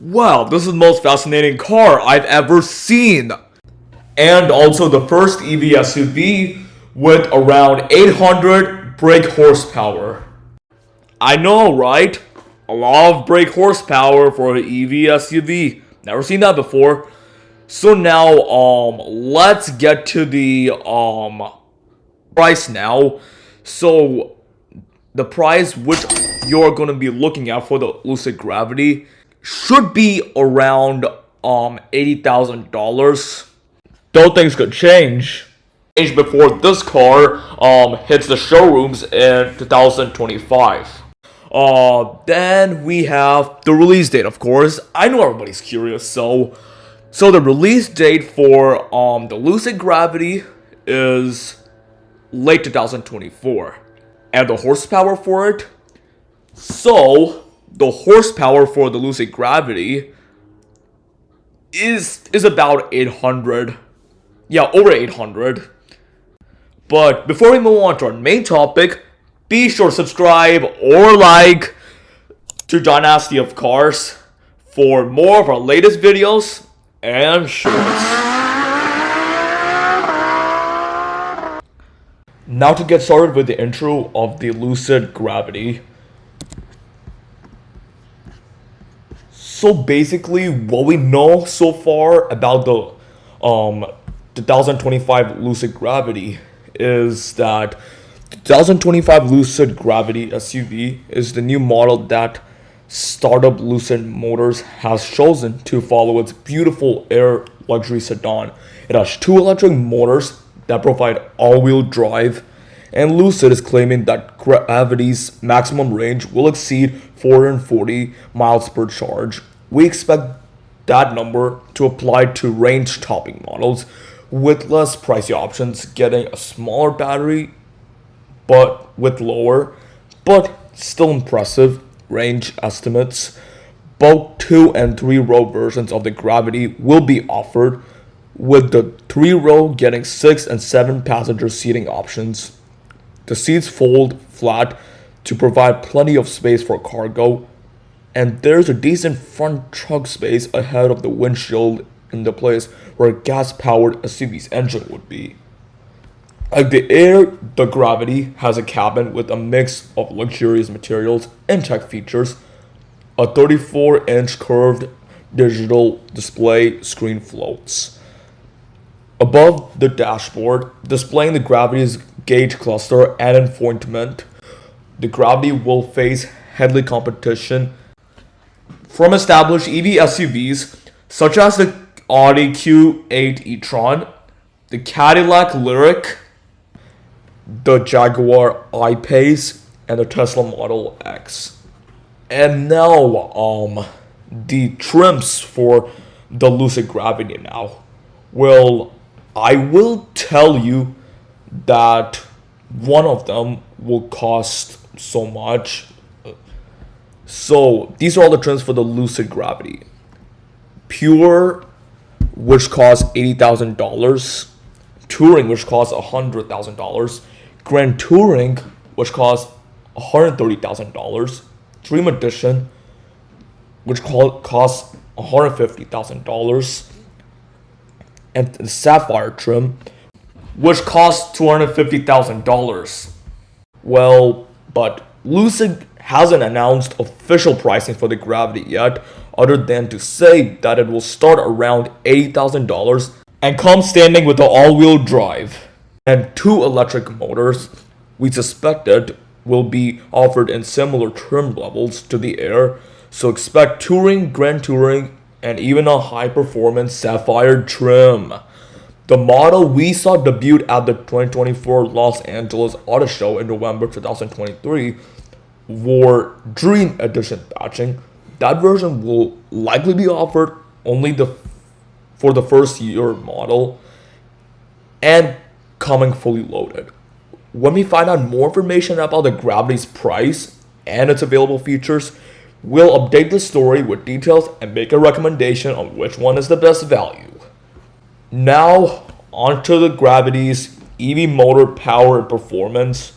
Wow, this is the most fascinating car I've ever seen. And also the first EV SUV with around 800 brake horsepower. I know, right? A lot of brake horsepower for an EV SUV. Never seen that before. So now, let's get to the price now. So the price which you're gonna be looking at for the Lucid Gravity should be around $80,000. Though things could change before this car hits the showrooms in 2025. Then we have the release date, of course. I know everybody's curious, so the release date for the Lucid Gravity is late 2024. And the horsepower for it? So, the horsepower for the Lucid Gravity is about 800. Yeah, over 800. But before we move on to our main topic, be sure to subscribe or like to Dynasty of Cars for more of our latest videos and shorts. Now to get started with the intro of the Lucid Gravity. So basically what we know so far about the 2025 Lucid Gravity is that 2025 Lucid Gravity SUV is the new model that startup Lucid Motors has chosen to follow its beautiful Air luxury sedan. It has two electric motors that provide all-wheel drive, and Lucid is claiming that Gravity's maximum range will exceed 440 miles per charge. We expect that number to apply to range-topping models with less pricey options, getting a smaller battery but with lower, but still impressive range estimates. Both 2 and 3 row versions of the Gravity will be offered, with the 3 row getting 6 and 7 passenger seating options. The seats fold flat to provide plenty of space for cargo, and there's a decent front trunk space ahead of the windshield in the place where a gas-powered SUV's engine would be. Like the Air, the Gravity has a cabin with a mix of luxurious materials and tech features. A 34-inch curved digital display screen floats above the dashboard, displaying the Gravity's gauge cluster and infotainment. The Gravity will face heavy competition from established EV SUVs such as the Audi Q8 e-tron, the Cadillac Lyriq, the Jaguar I-Pace, and the Tesla Model X. And now, the trims for the Lucid Gravity now. Well, I will tell you that one of them will cost so much. So, these are all the trims for the Lucid Gravity. Pure, which costs $80,000. Touring, which costs $100,000. Grand Touring, which costs $130,000. Dream Edition, which costs $150,000. And the Sapphire trim, which costs $250,000. Well, but Lucid hasn't announced official pricing for the Gravity yet, other than to say that it will start around $80,000 and come standing with the all-wheel drive and 2 electric motors. We suspected will be offered in similar trim levels to the Air, so expect Touring, Grand Touring, and even a high-performance Sapphire trim. The model we saw debut at the 2024 Los Angeles Auto Show in November 2023 wore Dream Edition badging. That version will likely be offered only for the first year model and coming fully loaded. When we find out more information about the Gravity's price and its available features, we'll update the story with details and make a recommendation on which one is the best value. Now, onto the Gravity's EV motor power and performance.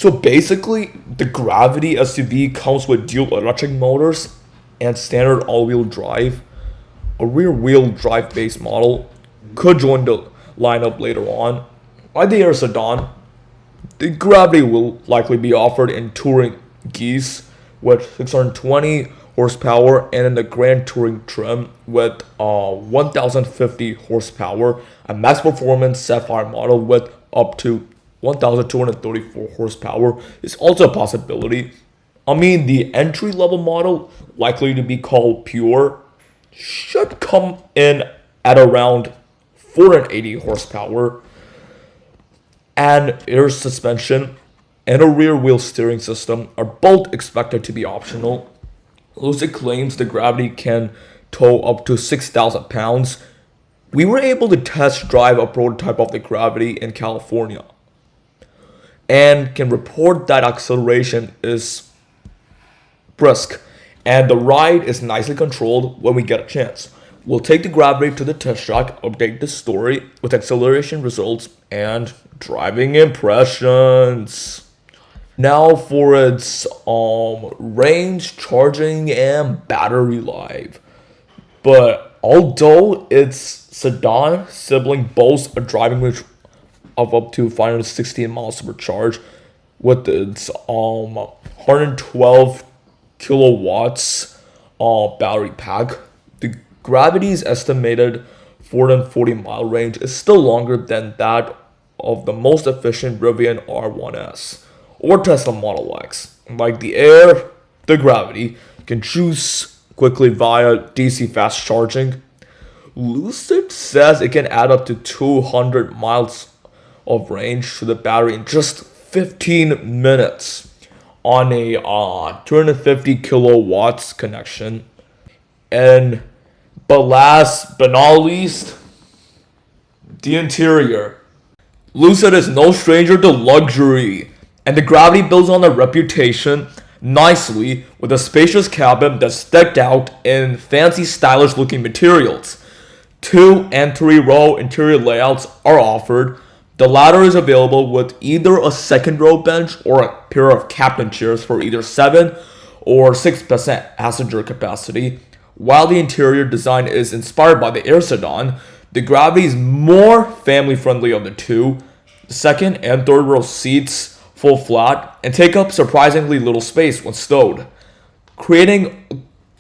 So basically, the Gravity SUV comes with dual electric motors and standard all-wheel drive. A rear-wheel drive-based model could join the lineup later on. Like the Air sedan, the Gravity will likely be offered in touring geese with 620 horsepower and in the Grand Touring trim with 1050 horsepower. A max performance Sapphire model with up to 1234 horsepower is also a possibility. I mean, the entry level model, likely to be called Pure, should come in at around 480 horsepower, and air suspension and a rear wheel steering system are both expected to be optional. Lucid claims the Gravity can tow up to 6,000 pounds. We were able to test drive a prototype of the Gravity in California and can report that acceleration is brisk and the ride is nicely controlled when we get a chance. We'll take the Gravity to the test track, update the story with acceleration results and driving impressions. Now for its range, charging, and battery life. But although its sedan sibling boasts a driving range of up to 516 miles per charge, with its 112 kilowatts battery pack, the Gravity's estimated 440-mile range is still longer than that of the most efficient Rivian R1S or Tesla Model X. Like the Air, the Gravity can choose quickly via DC fast charging. Lucid says it can add up to 200 miles of range to the battery in just 15 minutes on a 250 kilowatts connection. And but last but not least, the interior. Lucid is no stranger to luxury, and the Gravity builds on their reputation nicely with a spacious cabin that's decked out in fancy stylish looking materials. 2 and 3 row interior layouts are offered. The latter is available with either a second row bench or a pair of captain chairs for either 7 or 6% passenger capacity. While the interior design is inspired by the Air sedan, the Gravity is more family friendly of the two. The second and third row seats fall flat and take up surprisingly little space when stowed, creating a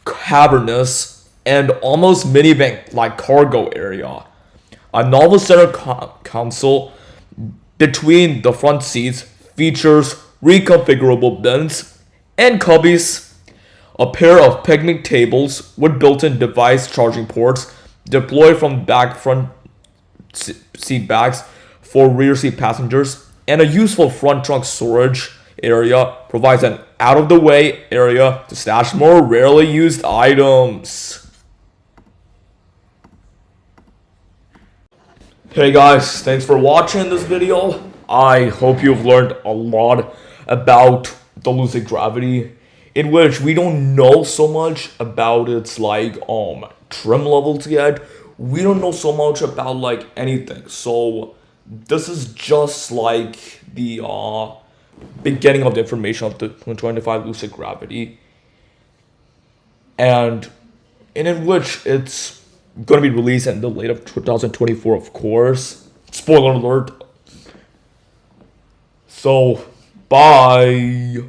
cavernous and almost minivan-like cargo area. A novel center console between the front seats features reconfigurable bins and cubbies, a pair of picnic tables with built-in device charging ports deployed from back front seat bags for rear seat passengers, and a useful front trunk storage area provides an out-of-the-way area to stash more rarely used items. Hey guys, thanks for watching this video. I hope you've learned a lot about the Lucid Gravity, in which we don't know so much about its trim levels yet. We don't know so much about anything. So this is just like the beginning of the information of the 2025 Lucid Gravity, and in which it's going to be released in the late of 2024, of course. Spoiler alert. So, bye.